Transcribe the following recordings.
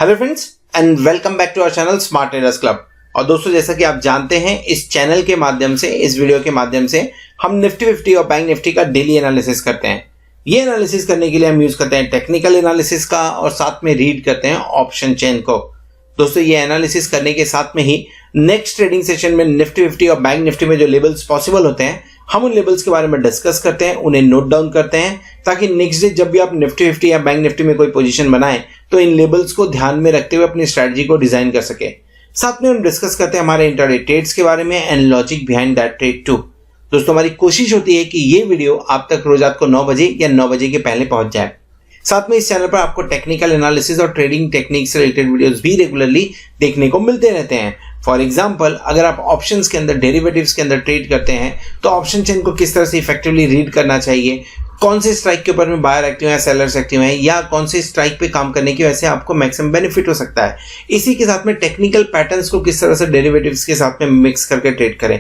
Hello friends and welcome back to our channel smart traders club. और दोस्तों, जैसा कि आप जानते हैं, इस चैनल के माध्यम से, इस वीडियो के माध्यम से हम निफ्टी 50 और बैंक निफ्टी का डेली एनालिसिस करते हैं। ये एनालिसिस करने के लिए हम यूज करते हैं टेक्निकल एनालिसिस का और साथ में रीड करते हैं ऑप्शन चेन को। दोस्तों, ये एनालिसिस करने के साथ में ही नेक्स्ट ट्रेडिंग सेशन में निफ्टी 50 और बैंक निफ्टी में जो लेवल्स पॉसिबल होते हैं, हम उन लेवल्स के बारे में डिस्कस करते हैं, उन्हें नोट डाउन करते हैं, ताकि नेक्स्ट डे जब भी आप निफ्टी 50 या बैंक निफ्टी में कोई पोजीशन बनाएं तो इन लेवल्स को ध्यान में रखते हुए अपनी स्ट्रेटजी को डिजाइन कर सके। साथ में हम डिस्कस करते हैं हमारे इंट्राडे ट्रेड्स के बारे में and logic behind that trade too. दोस्तों, हमारी कोशिश होती है कि ये वीडियो आप तक रोज रात को 9 बजे या 9 बजे के पहले पहुंच जाए। साथ में इस चैनल पर आपको टेक्निकल एनालिसिस और ट्रेडिंग टेक्निक से रिलेटेड वीडियोस भी रेगुलरली देखने को मिलते रहते हैं। फॉर एग्जाम्पल, अगर आप ऑप्शंस के अंदर, डेरिवेटिव्स के अंदर ट्रेड करते हैं तो ऑप्शन चेन को किस तरह से इफेक्टिवली रीड करना चाहिए, कौन से स्ट्राइक के ऊपर में बायर एक्टिव है, सेलर्स एक्टिव हैं, या कौन से स्ट्राइक पे काम करने की वजह से आपको मैक्सिमम बेनिफिट हो सकता है। इसी के साथ में टेक्निकल पैटर्न्स को किस तरह से डेरिवेटिव्स के साथ में मिक्स करके ट्रेड करें,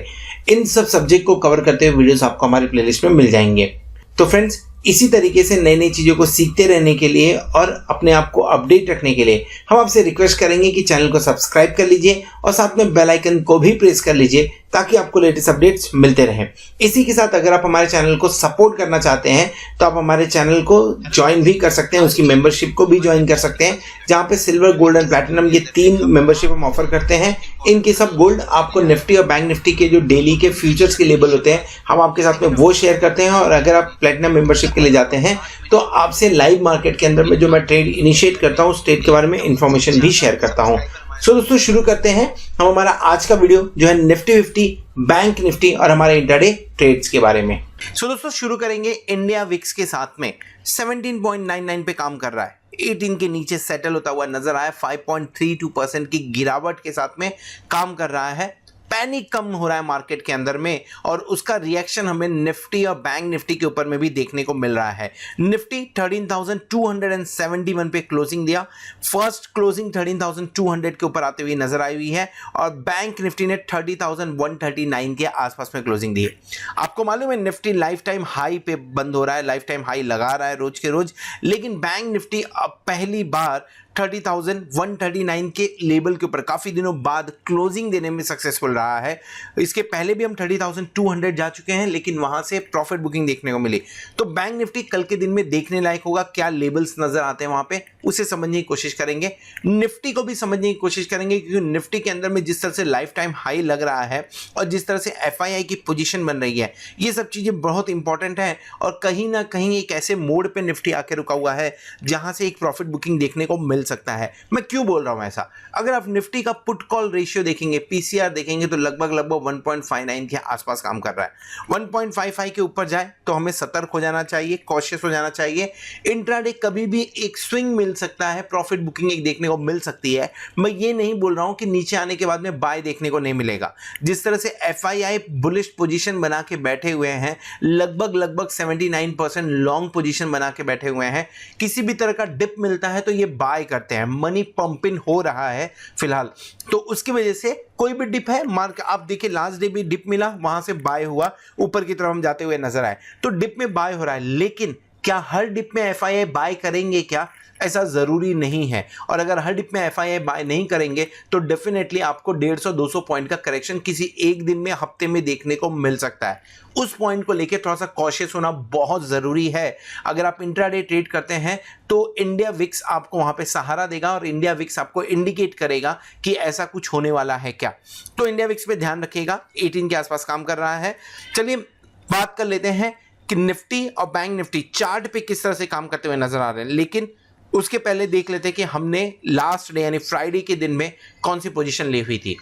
इन सब सब्जेक्ट को कवर करते हुए वीडियोस आपको हमारी प्लेलिस्ट में मिल जाएंगे। तो फ्रेंड्स, इसी तरीके से नई नई चीजों को सीखते रहने के लिए और अपने आप को अपडेट रखने के लिए हम आपसे रिक्वेस्ट करेंगे कि चैनल को सब्सक्राइब कर लीजिए और साथ में बेल आइकन को भी प्रेस कर लीजिए ताकि आपको लेटेस्ट अपडेट्स मिलते रहें। इसी के साथ अगर आप हमारे चैनल को सपोर्ट करना चाहते हैं तो आप हमारे चैनल को ज्वाइन भी कर सकते हैं, उसकी मेंबरशिप को भी ज्वाइन कर सकते हैं, जहां पे सिल्वर, गोल्ड एंड प्लैटिनम ये 3 मेंबरशिप हम ऑफर करते हैं। इनके सब गोल्ड आपको निफ्टी और बैंक निफ्टी के जो डेली के फ्यूचर्स के लेवल होते हैं, हम आपके साथ में वो शेयर करते हैं। और अगर आप प्लैटिनम मेंबरशिप के लिए जाते हैं तो आपसे लाइव मार्केट के अंदर में जो मैं ट्रेड इनिशिएट करता हूँ, उस ट्रेड के बारे में इंफॉर्मेशन भी शेयर करता हूँ। सो दोस्तों, शुरू करते हैं हम हमारा आज का वीडियो जो है निफ्टी 50, बैंक निफ्टी और हमारे इंट्राडे ट्रेड्स के बारे में। सो दोस्तों, शुरू करेंगे इंडिया विक्स के साथ में 17.99 पे काम कर रहा है, 18 के नीचे सेटल होता हुआ नजर आया, 5.32% की गिरावट के साथ में काम कर रहा है। पैनिक कम हो रहा है मार्केट के अंदर में और उसका रिएक्शन हमें निफ्टी और बैंक निफ्टी के ऊपर में भी देखने को मिल रहा है। निफ्टी 13,271 पे क्लोजिंग दिया, फर्स्ट क्लोजिंग 13,200 के ऊपर आते हुए नजर आई हुई है और बैंक निफ्टी ने 30,139 के आसपास में क्लोजिंग दी है। आपको मालूम है निफ्टी लाइफ टाइम हाई पे बंद हो रहा है, लाइफ टाइम हाई लगा रहा है रोज के रोज, लेकिन बैंक निफ्टी अब पहली बार 30,139 के लेवल के ऊपर काफी दिनों बाद क्लोजिंग देने में सक्सेसफुल रहा है। इसके पहले भी हम 30,200 जा चुके हैं, लेकिन वहां से प्रॉफिट बुकिंग देखने को मिली। तो बैंक निफ्टी कल के दिन में देखने लायक होगा, क्या लेवल्स नजर आते हैं वहां पे, उसे समझने की कोशिश करेंगे। निफ्टी को भी समझने की कोशिश करेंगे, क्योंकि निफ्टी के अंदर में जिस तरह से लाइफ टाइम हाई लग रहा है और जिस तरह से FII की पोजीशन बन रही है, ये सब चीजें बहुत इंपॉर्टेंट है। और कहीं ना कहीं एक ऐसे मोड पे निफ्टी आके रुका हुआ है जहां से एक प्रॉफिट बुकिंग देखने को मिल सकता है। मैं क्यों बोल रहा हूं ऐसा? अगर आप निफ्टी का पुट कॉल रेशियो देखेंगे, PCR देखेंगे, तो लगभग 1.59 के आसपास काम कर रहा है। 1.55 के ऊपर जाए तो हमें सतर्क हो जाना चाहिए, कॉशियस हो जाना चाहिए। इंट्राडे कभी भी एक स्विंग मिल सकता है, प्रॉफिट बुकिंग एक देखने को मिल सकती है। मैं ये नहीं बोल रहा हूं कि नीचे आने के बाद में बाय देखने को नहीं मिलेगा। जिस तरह से FII बुलिश पोजीशन बना के बैठे हुए हैं, लगभग 79% लॉन्ग पोजीशन बना के बैठे हुए हैं, किसी भी तरह का डिप मिलता है तो ये बाय करते हैं। मनी पंपिंग हो रहा है फिलहाल, तो उसकी वजह से कोई भी डिप है, मार्क आप देखिए लास्ट डे भी डिप मिला, वहां से बाय हुआ, ऊपर की तरफ हम जाते हुए नजर आए, तो डिप में बाय हो रहा है। लेकिन क्या हर डिप में FII बाय करेंगे क्या? ऐसा जरूरी नहीं है। और अगर हर डिप में FII बाय नहीं करेंगे तो डेफिनेटली आपको 150-200 पॉइंट का करेक्शन किसी एक दिन में, हफ्ते में देखने को मिल सकता है। उस पॉइंट को लेकर थोड़ा सा कॉशियस होना बहुत जरूरी है। अगर आप इंट्राडे ट्रेड करते हैं तो इंडिया विक्स आपको वहां पे सहारा देगा और इंडिया विक्स आपको इंडिकेट करेगा कि ऐसा कुछ होने वाला है क्या। तो इंडिया विक्स पे ध्यान रखिएगा, 18 के आसपास काम कर रहा है। चलिए बात कर लेते हैं कि निफ्टी और बैंक निफ्टी चार्ट पे किस तरह से काम करते हुए नजर आ रहे हैं, लेकिन उसके पहले देख लेते हैं कि हमने लास्ट डे यानी फ्राइडे के दिन में कौन सी पोजीशन ली हुई थी।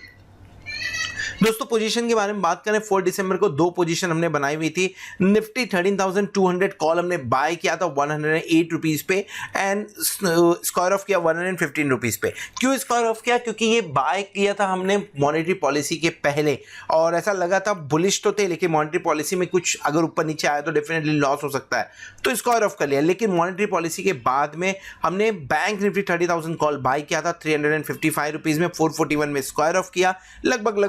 दोस्तों, पोजीशन के बारे में बात करें, 4 दिसंबर को 2 पोजीशन हमने बनाई हुई थी। निफ्टी 13,200 कॉल हमने बाय किया था 108 रुपीज पे एंड स्क्वायर ऑफ किया 115 रुपीज पे। क्यों स्क्वायर ऑफ किया? क्योंकि ये बाय किया था हमने मॉनेटरी पॉलिसी के पहले और ऐसा लगा था, बुलिश तो थे, लेकिन मॉनेटरी पॉलिसी में कुछ अगर ऊपर नीचे आया तो डेफिनेटली लॉस हो सकता है, तो स्क्वायर ऑफ कर लिया। लेकिन मॉनेटरी पॉलिसी के बाद में हमने बैंक निफ्टी 30,000 कॉल बाय किया था 355 रुपीज में, 441 में स्क्वायर ऑफ किया, लगभग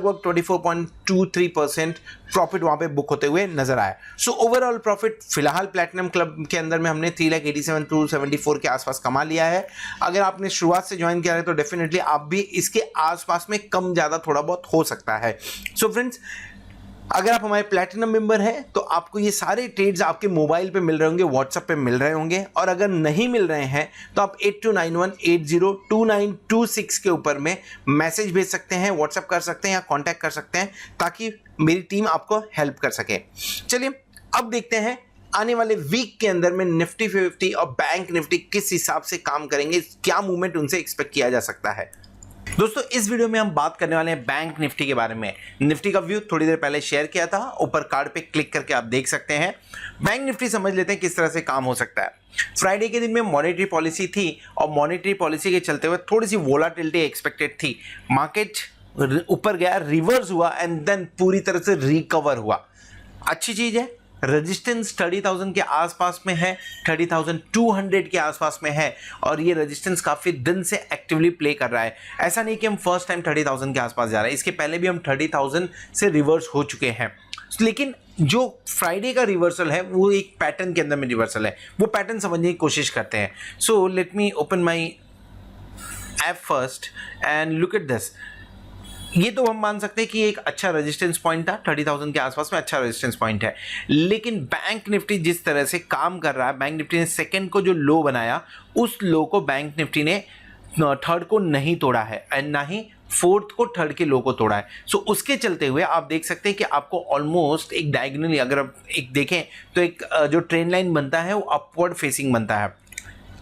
24.23% प्रॉफिट वहां पे बुक होते हुए नजर आया। सो ओवरऑल प्रॉफिट फिलहाल प्लैटिनम क्लब के अंदर में हमने 3,87,274 के आसपास कमा लिया है। अगर आपने शुरुआत से ज्वाइन किया है तो डेफिनेटली आप भी इसके आसपास में कम ज्यादा थोड़ा बहुत हो सकता है। सो फ्रेंड्स, अगर आप हमारे प्लैटिनम मेंबर हैं तो आपको ये सारे ट्रेड्स आपके मोबाइल पे मिल रहे होंगे, व्हाट्सएप पे मिल रहे होंगे, और अगर नहीं मिल रहे हैं तो आप 8291802926 के ऊपर में मैसेज भेज सकते हैं, व्हाट्सएप कर सकते हैं या कांटेक्ट कर सकते हैं, ताकि मेरी टीम आपको हेल्प कर सके। चलिए अब देखते हैं आने वाले वीक के अंदर में निफ्टी 50 और बैंक निफ्टी किस हिसाब से काम करेंगे, क्या मूवमेंट उनसे एक्सपेक्ट किया जा सकता है। दोस्तों, इस वीडियो में हम बात करने वाले हैं बैंक निफ्टी के बारे में। निफ्टी का व्यू थोड़ी देर पहले शेयर किया था, ऊपर कार्ड पे क्लिक करके आप देख सकते हैं। बैंक निफ्टी समझ लेते हैं किस तरह से काम हो सकता है। फ्राइडे के दिन में मॉनेटरी पॉलिसी थी और मॉनेटरी पॉलिसी के चलते हुए थोड़ी सी वोलाटिलिटी एक्सपेक्टेड थी। मार्केट ऊपर गया, रिवर्स हुआ एंड देन पूरी तरह से रिकवर हुआ। अच्छी चीज है। रेजिस्टेंस 30,000 के आसपास में है, 30,200 के आसपास में है, और ये रेजिस्टेंस काफी दिन से एक्टिवली प्ले कर रहा है। ऐसा नहीं कि हम फर्स्ट टाइम 30,000 के आसपास जा रहे हैं, इसके पहले भी हम 30,000 से रिवर्स हो चुके हैं। लेकिन जो फ्राइडे का रिवर्सल है वो एक पैटर्न के अंदर में रिवर्सल है, वो पैटर्न समझने की कोशिश करते हैं। So let me open my app first and look at this. ये तो हम मान सकते हैं कि एक अच्छा रेजिस्टेंस पॉइंट था, 30,000 के आसपास में अच्छा रेजिस्टेंस पॉइंट है। लेकिन बैंक निफ्टी जिस तरह से काम कर रहा है, बैंक निफ्टी ने सेकंड को जो लो बनाया, उस लो को बैंक निफ्टी ने थर्ड को नहीं तोड़ा है एंड ना ही फोर्थ को थर्ड के लो को तोड़ा है। सो उसके चलते हुए आप देख सकते हैं कि आपको ऑलमोस्ट एक डायगोनली अगर आप एक देखें तो एक जो ट्रेंड लाइन बनता है वो अपवर्ड फेसिंग बनता है।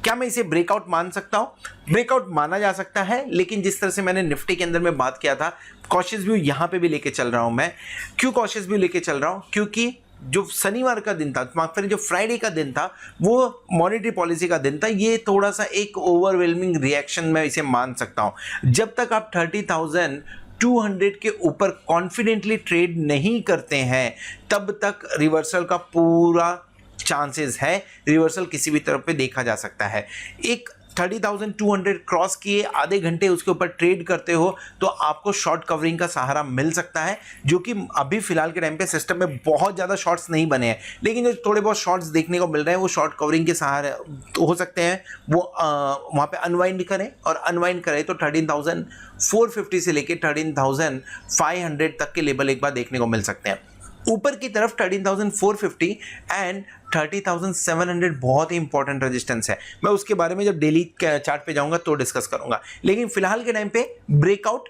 क्या मैं इसे ब्रेकआउट मान सकता हूं? ब्रेकआउट माना जा सकता है, लेकिन जिस तरह से मैंने निफ्टी के अंदर में बात किया था, कॉशियस व्यू यहां पे भी लेके चल रहा हूं मैं। क्यों कॉशियस व्यू लेके चल रहा हूं? क्योंकि जो शनिवार का दिन था, माफ करें जो फ्राइडे का दिन था, वो मॉनेटरी पॉलिसी का दिन था। ये थोड़ा सा एक ओवरवेलमिंग रिएक्शन मैं इसे मान सकता हूं। जब तक आप 30,200 के ऊपर कॉन्फिडेंटली ट्रेड नहीं करते हैं, तब तक रिवर्सल का पूरा चांसेस है, रिवर्सल किसी भी तरफ पे देखा जा सकता है। एक 30,200 क्रॉस किए आधे घंटे उसके ऊपर ट्रेड करते हो तो आपको शॉर्ट कवरिंग का सहारा मिल सकता है, जो कि अभी फिलहाल के टाइम पे सिस्टम में बहुत ज़्यादा शॉर्ट्स नहीं बने हैं, लेकिन जो थोड़े बहुत शॉर्ट्स देखने को मिल रहे हैं वो शॉर्ट कवरिंग के सहारे तो हो सकते हैं। वो वहाँ पे अनवाइंड करें, और अनवाइंड करें तो 13,450 से लेके 13,500 तक के लेवल एक बार देखने को मिल सकते हैं। ऊपर की तरफ 13,450 एंड 30,700 बहुत ही इंपॉर्टेंट रेजिस्टेंस है। मैं उसके बारे में जब डेली चार्ट पे जाऊंगा तो डिस्कस करूंगा, लेकिन फिलहाल के टाइम पे ब्रेकआउट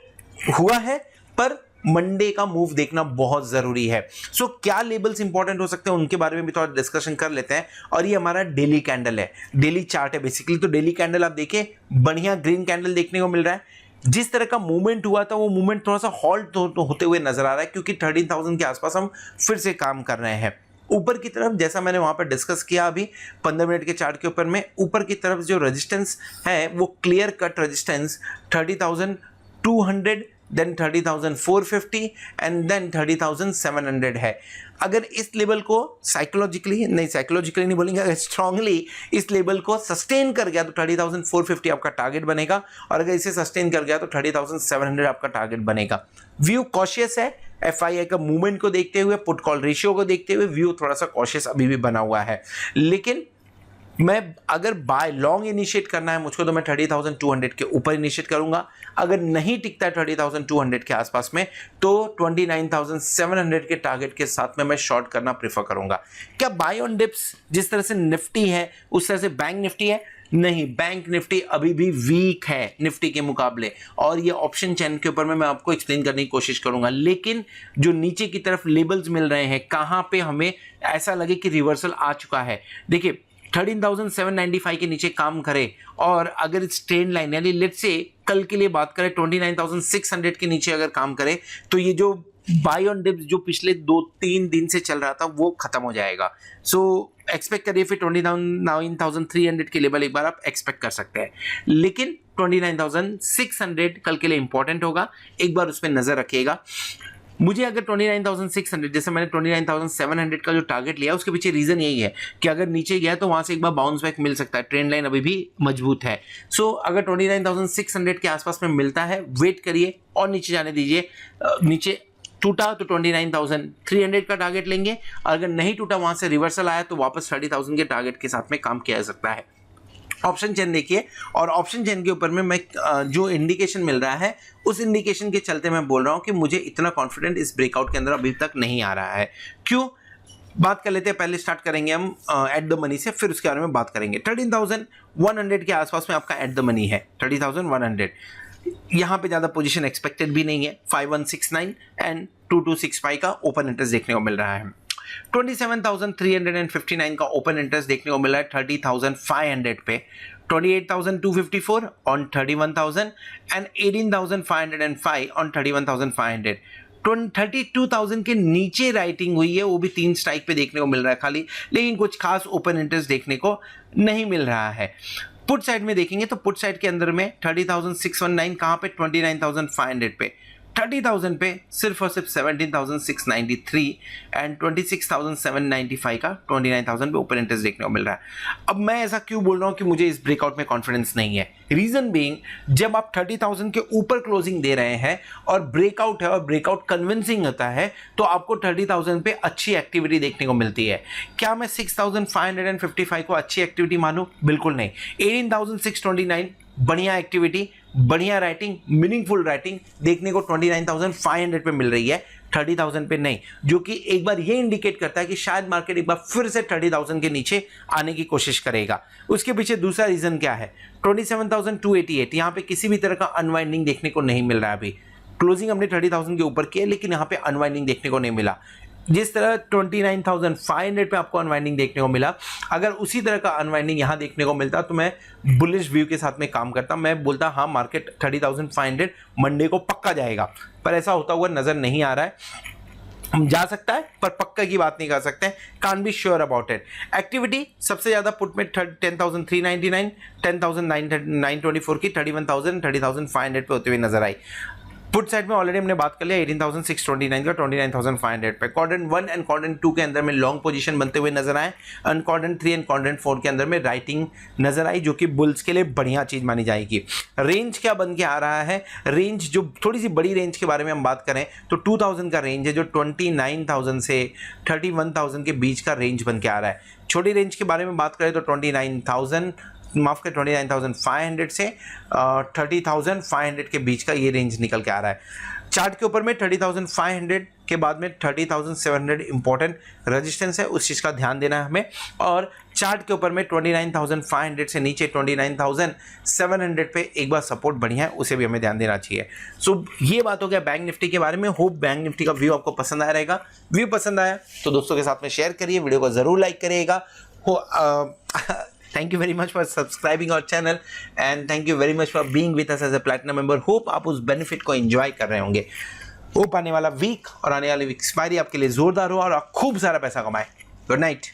हुआ है, पर मंडे का मूव देखना बहुत जरूरी है। सो क्या लेवल्स इंपॉर्टेंट हो सकते हैं उनके बारे में भी थोड़ा डिस्कशन कर लेते हैं। और ये हमारा डेली कैंडल है, डेली चार्ट है बेसिकली। तो डेली कैंडल आप देखें, बढ़िया ग्रीन कैंडल देखने को मिल रहा है। जिस तरह का मूवमेंट हुआ था वो मूवमेंट थोड़ा सा हॉल्ट होते हुए नजर आ रहा है, क्योंकि 13,000 के आसपास हम फिर से काम कर रहे हैं। ऊपर की तरफ जैसा मैंने वहां पर डिस्कस किया अभी 15 मिनट के चार्ट के ऊपर में, ऊपर की तरफ जो रेजिस्टेंस है वो clear cut resistance 30,200 then 30,450 and then 30,700 है। अगर इस लेवल को साइकोलॉजिकली नहीं बोलेंगे, अगर स्ट्रांगली इस लेवल को सस्टेन कर गया तो 30,450 आपका टारगेट बनेगा, और अगर इसे सस्टेन कर गया तो 30,700 आपका टारगेट बनेगा। व्यू कॉशियस है, FII का मूवमेंट को देखते हुए, पुट कॉल रेशियो को देखते हुए व्यू थोड़ा सा कॉशियस अभी भी बना हुआ है। लेकिन मैं अगर बाय लॉन्ग इनिशिएट करना है मुझको तो मैं 30,200 के ऊपर इनिशिएट करूंगा। अगर नहीं टिकता है 30,200 के आसपास में तो 29,700 के टारगेट के साथ में मैं शॉर्ट करना प्रेफर करूंगा। क्या बाय ऑन डिप्स जिस तरह से निफ्टी है उस तरह से बैंक निफ्टी है? नहीं, बैंक निफ्टी अभी भी वीक है निफ्टी के मुकाबले, और ये ऑप्शन चैन के ऊपर में मैं आपको एक्सप्लेन करने की कोशिश करूंगा। लेकिन जो नीचे की तरफ लेवल्स मिल रहे हैं, कहां पे हमें ऐसा लगे कि रिवर्सल आ चुका है, देखिए 13,795 के नीचे काम करे, और अगर इस ट्रेंड लाइन यानी लेट्स से कल के लिए बात करें 29,600 के नीचे अगर काम करे तो ये जो बाय ऑन डिप्स जो पिछले 2-3 दिन से चल रहा था वो खत्म हो जाएगा। सो एक्सपेक्ट करिए फिर 29,300 के लेवल एक बार आप एक्सपेक्ट कर सकते हैं, लेकिन 29,600 कल के लिए इंपॉर्टेंट होगा, एक बार उस पर नजर रखिएगा। मुझे अगर 29,600 जैसे मैंने 29,700 का जो टारगेट लिया उसके पीछे रीजन यही है कि अगर नीचे गया तो वहां से एक बार बाउंस बैक मिल सकता है, ट्रेंड लाइन अभी भी मजबूत है। सो अगर 29,600 के आसपास में मिलता है वेट करिए और नीचे जाने दीजिए, नीचे टूटा तो 29,300 का टारगेट लेंगे, अगर नहीं टूटा वहां से रिवर्सल आया तो वापस 30,000 के टारगेट के साथ में काम किया जा सकता है। ऑप्शन चेन देखिए, और ऑप्शन चेन के ऊपर में मैं जो इंडिकेशन मिल रहा है उस इंडिकेशन के चलते मैं बोल रहा हूं कि मुझे इतना कॉन्फिडेंट इस ब्रेकआउट के अंदर अभी तक नहीं आ रहा है। क्यों, बात कर लेते हैं। पहले स्टार्ट करेंगे हम एट द मनी से, फिर उसके बारे में बात करेंगे। 13,100 के आसपास में आपका एट द मनी है, 13,100। यहाँ पे ज़्यादा पोजीशन एक्सपेक्टेड भी नहीं है। 5169 एंड 2265 का ओपन इंटरेस्ट देखने को मिल रहा है। 27,359 का ओपन इंटरेस्ट देखने को मिल रहा है 30,500 पे। 28,254 ऑन 31,000 एंड 18,505 ऑन 31,500। 32,000 के नीचे राइटिंग हुई है, वो भी 3 स्ट्राइक पे देखने को मिल रहा है खाली, लेकिन कुछ खास ओपन इंटरेस्ट देखने को नहीं मिल रहा है। पुट साइड में देखेंगे तो पुट साइड के अंदर में 30,619 कहाँ पे, 29,500 पे। 30,000 पे सिर्फ और सिर्फ 17,693 एंड 26,795 का 29,000 पे ओपन इंटरेस्ट देखने को मिल रहा है। अब मैं ऐसा क्यों बोल रहा हूं कि मुझे इस ब्रेकआउट में कॉन्फिडेंस नहीं है? रीजन बीइंग, जब आप 30,000 के ऊपर क्लोजिंग दे रहे हैं और ब्रेकआउट है और ब्रेकआउट कन्विंसिंग होता है तो आपको 30,000 पे अच्छी एक्टिविटी देखने को मिलती है। क्या मैं 6,555 को अच्छी एक्टिविटी मानूं? बिल्कुल नहीं। 18,629 बढ़िया एक्टिविटी, बढ़िया राइटिंग, मीनिंगफुल राइटिंग देखने को 29,500 पे मिल रही है, 30,000 पे नहीं, जो कि एक बार ये इंडिकेट करता है कि शायद मार्केट एक बार फिर से 30,000 के नीचे आने की कोशिश करेगा। उसके पीछे दूसरा रीजन क्या है? 27,288, यहाँ पे किसी भी तरह का अनवाइंडिंग देखने को नहीं मिल रहा है। अभी क्लोजिंग हमने 30,000 के ऊपर की है, लेकिन यहाँ पे अनवाइंडिंग देखने को नहीं मिला। जिस तरह 29,500 पे आपको अनवाइंडिंग देखने को मिला, अगर उसी तरह का अनवाइंडिंग यहाँ देखने को मिलता तो मैं बुलिश व्यू के साथ में काम करता। मैं बोलता हाँ, मार्केट 30,500 मंडे को पक्का जाएगा, पर ऐसा होता हुआ नजर नहीं आ रहा है। हम जा सकता है पर पक्का की बात नहीं कर सकते, can be sure about it. Activity सबसे ज्यादा पुट में 10,399, 10,924 की, 31,000, 30,500 पे होते हुए नजर आई। पुट साइड में ऑलरेडी हमने बात कर लिया 18,629 का 29,500 पे। क्वाड्रेंट 1 एंड क्वाड्रेंट 2 के अंदर में लॉन्ग पोजीशन बनते हुए नजर आए, एंड क्वाड्रेंट 3 एंड क्वाड्रेंट 4 के अंदर में राइटिंग नजर आई, जो कि बुल्स के लिए बढ़िया चीज मानी जाएगी। रेंज क्या बन के आ रहा है? रेंज जो थोड़ी सी बड़ी रेंज के बारे में हम बात करें तो 2,000 का रेंज है, जो 29,000 से 31,000 के बीच का रेंज बन के आ रहा है। छोटी रेंज के बारे में बात करें तो 29,500 से 30,500 के बीच का ये रेंज निकल के आ रहा है। चार्ट के ऊपर में 30,500 के बाद में 30,700 इंपॉर्टेंट रेजिस्टेंस है, उस चीज़ का ध्यान देना है हमें। और चार्ट के ऊपर में 29,500 से नीचे 29,700 पे एक बार सपोर्ट बढ़िया है, उसे भी हमें ध्यान देना चाहिए। सो ये बात हो गया बैंक निफ्टी के बारे में। होप बैंक निफ्टी का व्यू आपको पसंद आया रहेगा। व्यू पसंद आया तो दोस्तों के साथ में शेयर करिए, वीडियो को जरूर लाइक करिएगा। Thank you very much for subscribing our channel and thank you very much for being with us as a platinum member. Hope आप उस बेनिफिट को एंजॉय कर रहे होंगे। होप आने वाला वीक और आने वाली वीक एक्सपायरी आपके लिए जोरदार हो और आप खूब सारा पैसा कमाएं। Good night.